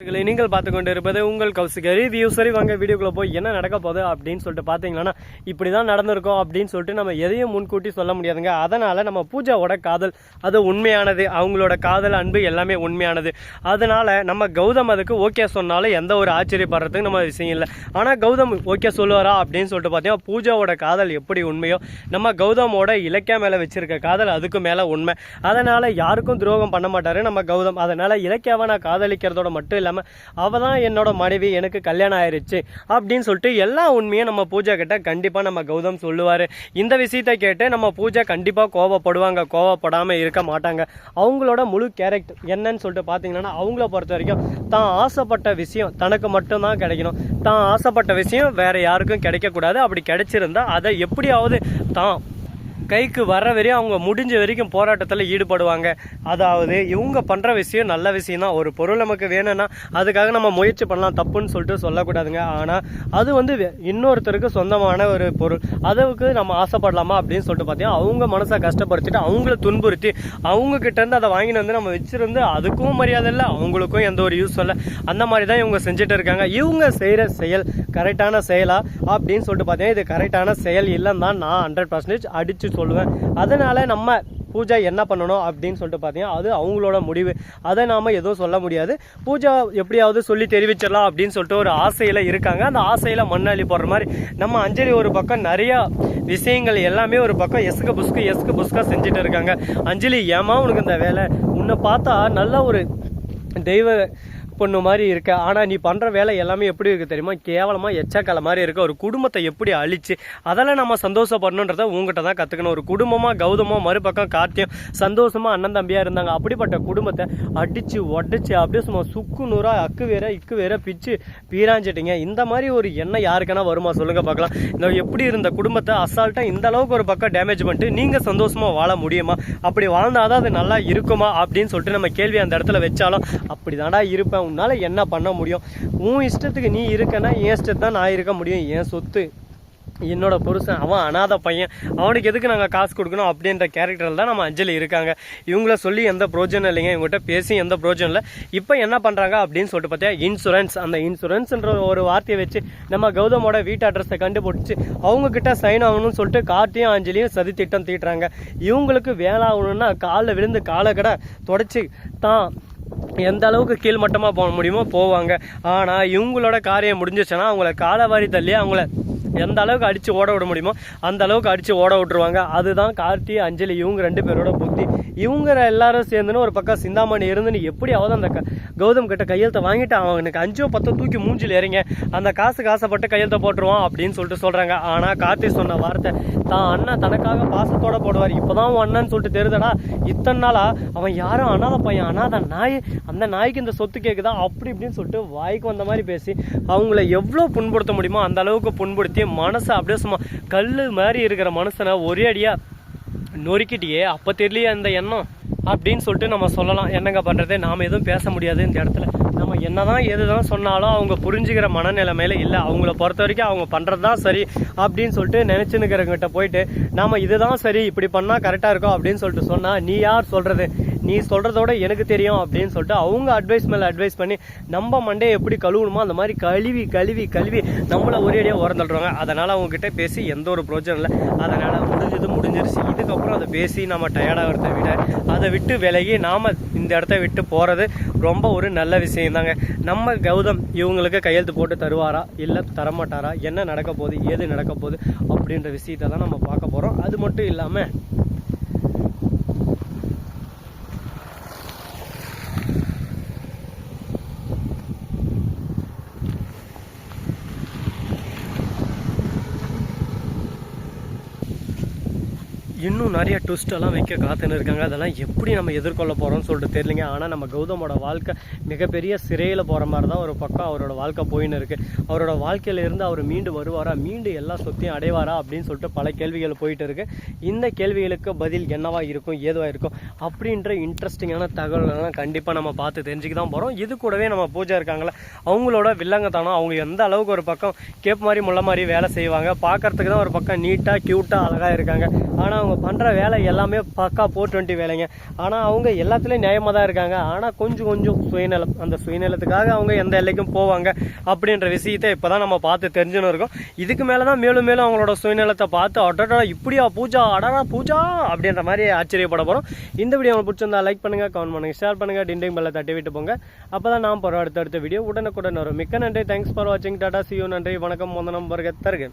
நீங்கள் பார்த்து கொண்டு இருப்பது உங்கள் கௌசிக ரிவ்யூ. சரி வாங்க வீடியோக்குள்ள போய் என்ன நடக்க போகுது அப்படின்னு சொல்லிட்டு பார்த்தீங்கன்னா இப்படி தான் நடந்திருக்கும் அப்படின்னு சொல்லிட்டு நம்ம எதையும் முன்கூட்டி சொல்ல முடியாதுங்க. அதனால நம்ம பூஜாவோட காதல் அது உண்மையானது, அவங்களோட காதல் அன்பு எல்லாமே உண்மையானது. அதனால நம்ம கௌதம் அதுக்கு ஓகே சொன்னாலும் எந்த ஒரு ஆச்சரியப்படுறதுக்கு நம்ம விஷயம் இல்லை. ஆனால் கௌதம் ஓகே சொல்லுவாரா அப்படின்னு சொல்லிட்டு பார்த்தீங்கன்னா பூஜாவோட காதல் எப்படி உண்மையோ நம்ம கௌதமோட இலக்கியா மேலே வச்சிருக்க காதல் அதுக்கு மேலே உண்மை. அதனால யாருக்கும் துரோகம் பண்ண மாட்டாரு நம்ம கௌதம். அதனால இலக்கியாவை நான் காதலிக்கிறதோட மட்டும் இல்லாமல் அவ தான் என்னோட மனைவி, எனக்கு கல்யாணம் ஆயிடுச்சு அப்படின்னு சொல்லிட்டு எல்லா உண்மையும் நம்ம பூஜா கிட்ட கண்டிப்பாக நம்ம கௌதம் சொல்லுவார். இந்த விஷயத்தை கேட்டு நம்ம பூஜா கண்டிப்பாக கோவப்படுவாங்க, கோவப்படாமல் இருக்க மாட்டாங்க. அவங்களோட முழு கேரக்டர் என்னன்னு சொல்லிட்டு பார்த்தீங்கன்னா அவங்கள பொறுத்த வரைக்கும் தான் ஆசைப்பட்ட விஷயம் தனக்கு மட்டும்தான் கிடைக்கணும், தான் ஆசைப்பட்ட விஷயம் வேற யாருக்கும் கிடைக்கக்கூடாது. அப்படி கிடைச்சிருந்தா அதை எப்படியாவது தான் கைக்கு வர வரையும் அவங்க முடிஞ்ச வரைக்கும் போராட்டத்தில் ஈடுபடுவாங்க. அதாவது இவங்க பண்ணுற விஷயம் நல்ல விஷயம் தான். ஒரு பொருள் நமக்கு வேணும்னா அதுக்காக நம்ம முயற்சி பண்ணலாம், தப்புன்னு சொல்லிட்டு சொல்லக்கூடாதுங்க. ஆனால் அது வந்து இன்னொருத்தருக்கு சொந்தமான ஒரு பொருள், அதுக்கு நம்ம ஆசைப்படலாமா அப்படின்னு சொல்லிட்டு பார்த்தீங்கன்னா அவங்க மனசை கஷ்டப்படுத்திட்டு அவங்கள துன்புறுத்தி அவங்க கிட்டேருந்து அதை வாங்கிட்டு வந்து நம்ம வச்சிருந்து அதுக்கும் மரியாதை இல்லை, அவங்களுக்கும் எந்த ஒரு யூஸ் இல்லை. அந்த மாதிரி தான் இவங்க செஞ்சுட்டு இருக்காங்க. இவங்க செய்கிற செயல் கரெக்டான செயலா அப்படின்னு சொல்லிட்டு பார்த்தீங்கன்னா இது கரெக்டான செயல் இல்லைன்னு தான் நான் 100% அடித்து சொல்லுவேன். அதனால நம்ம பூஜா என்ன பண்ணணும் அப்படின்னு சொல்லிட்டு பார்த்தீங்கன்னா அது அவங்களோட முடிவு, அதை நாம் எதுவும் சொல்ல முடியாது. பூஜா எப்படியாவது சொல்லி தெரிவிச்சிடலாம் அப்படின்னு சொல்லிட்டு ஒரு ஆசையில் இருக்காங்க. அந்த ஆசையில் மண்ணாளி போடுற மாதிரி நம்ம அஞ்சலி ஒரு பக்கம் நிறையா விஷயங்கள் எல்லாமே ஒரு பக்கம் எஸ்கு புஸ்கா செஞ்சுட்டு இருக்காங்க. அஞ்சலி ஏமா உனக்கு இந்த வேலை, உன்னை பார்த்தா நல்ல ஒரு தெய்வ பொண்ணு மாதிரி இருக்க, ஆனால் நீ பண்ணுற வேலை எல்லாமே எப்படி இருக்குது தெரியுமா, கேவலமாக எச்சக்கால மாதிரி இருக்க. ஒரு குடும்பத்தை எப்படி அழிச்சு அதெல்லாம் நம்ம சந்தோஷப்படணுன்றத உங்ககிட்ட தான் கற்றுக்கணும். ஒரு குடும்பமாக கௌதமோ மறுபக்கம் கார்த்தியும் சந்தோஷமாக அண்ணன் தம்பியாக இருந்தாங்க. அப்படிப்பட்ட குடும்பத்தை அடித்து உடச்சி அப்படியே சும்மா சுக்கு நூறாக இக்கு வேற பிச்சு பீராஞ்சிட்டிங்க. இந்த மாதிரி ஒரு எண்ணம் யாருக்கான வருமா சொல்லுங்க பார்க்கலாம். இந்த எப்படி இருந்த குடும்பத்தை அசால்ட்டாக இந்த அளவுக்கு ஒரு பக்கம் டேமேஜ் பண்ணிட்டு நீங்கள் சந்தோஷமாக வாழ முடியுமா? அப்படி வாழ்ந்தாதான் அது நல்லா இருக்குமா அப்படின்னு சொல்லிட்டு நம்ம கேள்வி அந்த இடத்துல வச்சாலும் அப்படி தாண்டா இருப்பேன், உன்னால என்ன பண்ண முடியும், உன் இஷ்டத்துக்கு நீ இருக்கனா என் இஷ்டத்து தான் நான் இருக்க முடியும், என் சொத்து என்னோட புருஷன், அவன் அனாதை பையன், அவனுக்கு எதுக்கு நாங்கள் காசு கொடுக்கணும் அப்படின்ற கேரக்டரில் தான் நம்ம அஞ்சலி இருக்காங்க. இவங்கள சொல்லி எந்த பிரோஜனம் இல்லைங்க, இவங்ககிட்ட பேசி எந்த பிரோஜனம் இல்லை. இப்போ என்ன பண்ணுறாங்க அப்படின்னு சொல்லிட்டு பார்த்தா இன்சூரன்ஸ், அந்த இன்சூரன்ஸ்ன்ற ஒரு வார்த்தையை வச்சு நம்ம கௌதமோட வீட்டு அட்ரஸை கண்டுபிடிச்சி அவங்கக்கிட்ட சைன் ஆகணும்னு சொல்லிட்டு கார்த்தியும் அஞ்சலியும் சதி திட்டம் தீட்டுறாங்க. இவங்களுக்கு வேலை ஆகணும்னா காலில் விழுந்து காலை கடை தொடச்சி தான் எந்த அளவுக்கு கீழ்மட்டமாக போக முடியுமோ போவாங்க. ஆனால் இவங்களோட காரியம் முடிஞ்சிச்சுன்னா அவங்கள காலவாரி தள்ளி அவங்கள எந்த அளவுக்கு அடித்து ஓட விட முடியுமோ அந்த அளவுக்கு அடித்து ஓட விட்டுருவாங்க. அதுதான் கார்த்தி அஞ்சலி இவங்க ரெண்டு பேரோட புத்தி. இவங்க எல்லாரும் சேர்ந்துன்னு ஒரு பக்கம் சிந்தாமணி இருந்துன்னு எப்படியாவது அந்த கௌதம் கிட்ட கையெழுத்தை வாங்கிட்டு அவனுக்கு 5-10 தூக்கி மூஞ்சில் இறங்க அந்த காசுப்பட்டு கையெழுத்தை போட்டுருவான் அப்படின்னு சொல்லிட்டு சொல்கிறாங்க. ஆனால் கார்த்தி சொன்ன வார்த்தை தான் அண்ணன் தனக்காக பாசத்தோட போடுவார், இப்போதான் உன் அண்ணன்னு சொல்லிட்டு தெரியுதடா, இத்தனை நாளா அவன் யாரும் அனாத பையன், அனாத நாய், அந்த நாய்க்கு இந்த சொத்து கேட்குதா அப்படி இப்படின்னு சொல்லிட்டு வாய்க்கு வந்த மாதிரி பேசி அவங்கள எவ்வளோ புண்படுத்த முடியுமோ அந்த அளவுக்கு புண்படுத்தி மனசை அப்படியே சும்மா கல் மாதிரி இருக்கிற மனுஷனை ஒரே அடியா நொறுக்கிட்டியே. அப்போ தெரியலையே அந்த எண்ணம் அப்படின்னு சொல்லிட்டு நம்ம சொல்லலாம். என்னங்க பண்ணுறது, நாம் எதுவும் பேச முடியாது இந்த இடத்துல. நம்ம என்னதான் எதுதான் சொன்னாலும் அவங்க புரிஞ்சுக்கிற மனநிலைமையில இல்லை. அவங்கள பொறுத்த வரைக்கும் அவங்க பண்ணுறது தான் சரி அப்படின்னு சொல்லிட்டு நினச்சின்னுக்கிறவங்கிட்ட போயிட்டு நாம் இதுதான் சரி, இப்படி பண்ணால் கரெக்டாக இருக்கும் அப்படின்னு சொல்லிட்டு சொன்னால் நீ யார் சொல்கிறது, நீ சொல்கிறதோட எனக்கு தெரியும் அப்படின்னு சொல்லிட்டு அவங்க அட்வைஸ் மேலே அட்வைஸ் பண்ணி நம்ம மண்டையை எப்படி கழுவணுமோ அந்த மாதிரி கழுவி கழுவி கழுவி நம்மளை ஒரேடியாக உரந்துடுறாங்க. அதனால் அவங்ககிட்ட பேசி எந்த ஒரு பிரோஜனம் இல்லை. அதனால் முடிஞ்சிருச்சு. இதுக்கப்புறம் அதை பேசி நம்ம டயர்டாகிறத விட அதை விட்டு விலகி நாம் இந்த இடத்த விட்டு போகிறது ரொம்ப ஒரு நல்ல விஷயம் தாங்க. நம்ம கௌதம் இவங்களுக்கு கையெழுத்து போட்டு தருவாரா இல்லை தரமாட்டாரா, என்ன நடக்க போகுது ஏது நடக்க போகுது அப்படின்ற விஷயத்தை தான் நம்ம பார்க்க போகிறோம். அது மட்டும் இல்லாமல் இன்னும் நிறைய ட்விஸ்டெல்லாம் வைக்க காத்துன்னு இருக்காங்க. அதெல்லாம் எப்படி நம்ம எதிர்கொள்ள போகிறோம்னு சொல்லிட்டு தெரியலைங்க. ஆனால் நம்ம கௌதமோட வாழ்க்கை மிகப்பெரிய சிறையில் போகிற மாதிரி தான் ஒரு பக்கம் அவரோட வாழ்க்கை போயின்னு இருக்குது. அவரோட வாழ்க்கையிலேருந்து அவர் மீண்டு வருவாரா, மீண்டு எல்லா சொத்தையும் அடைவாரா அப்படின்னு சொல்லிட்டு பல கேள்விகள் போயிட்டு இருக்குது. இந்த கேள்விகளுக்கு பதில் என்னவா இருக்கும் ஏதுவாக இருக்கும் அப்படின்ற இன்ட்ரெஸ்டிங்கான தகவல்கள்லாம் கண்டிப்பாக நம்ம பார்த்து தெரிஞ்சுக்க தான் போகிறோம். இது கூடவே நம்ம பூஜா இருக்காங்களே அவங்களோட வில்லங்கத்தானம், அவங்க எந்த அளவுக்கு ஒரு பக்கம் கேப் மாதிரி முள்ள மாதிரி வேலை செய்வாங்க, பார்க்கறதுக்கு தான் ஒரு பக்கம் நீட்டாக க்யூட்டாக அழகாக இருக்காங்க. ஆனால் அவங்க பண்ணுற வேலை எல்லாமே பக்கா 420 வேலைங்க. ஆனால் அவங்க எல்லாத்துலேயும் நியாயமாக தான் இருக்காங்க. ஆனால் கொஞ்சம் சுயநலம், அந்த சுயநலத்துக்காக அவங்க எந்த எல்லைக்கும் போவாங்க அப்படின்ற விஷயத்தை இப்போ தான் நம்ம பார்த்து தெரிஞ்சுன்னு இருக்கோம். இதுக்கு மேலே தான் மேலும் அவங்களோட சுயநலத்தை பார்த்து அடடா இப்படியா பூஜா, அடடா பூஜா அப்படின்ற மாதிரி ஆச்சரியப்பட போகிறோம். இந்த வீடியோ உங்களுக்கு பிடிச்சிருந்தா லைக் பண்ணுங்கள், கமெண்ட் பண்ணுங்கள், ஷேர் பண்ணுங்கள், டிண்டிங் பெல்லை தட்டி விட்டு போங்க. அப்போ தான் நான் போகிற அடுத்த வீடியோ உடனுக்குடன் வரும். மிக்க நன்றி. தேங்க்ஸ் ஃபார் வாட்சிங். Tata, see you. நன்றி, வணக்கம், வந்தனம், வருக, தருக.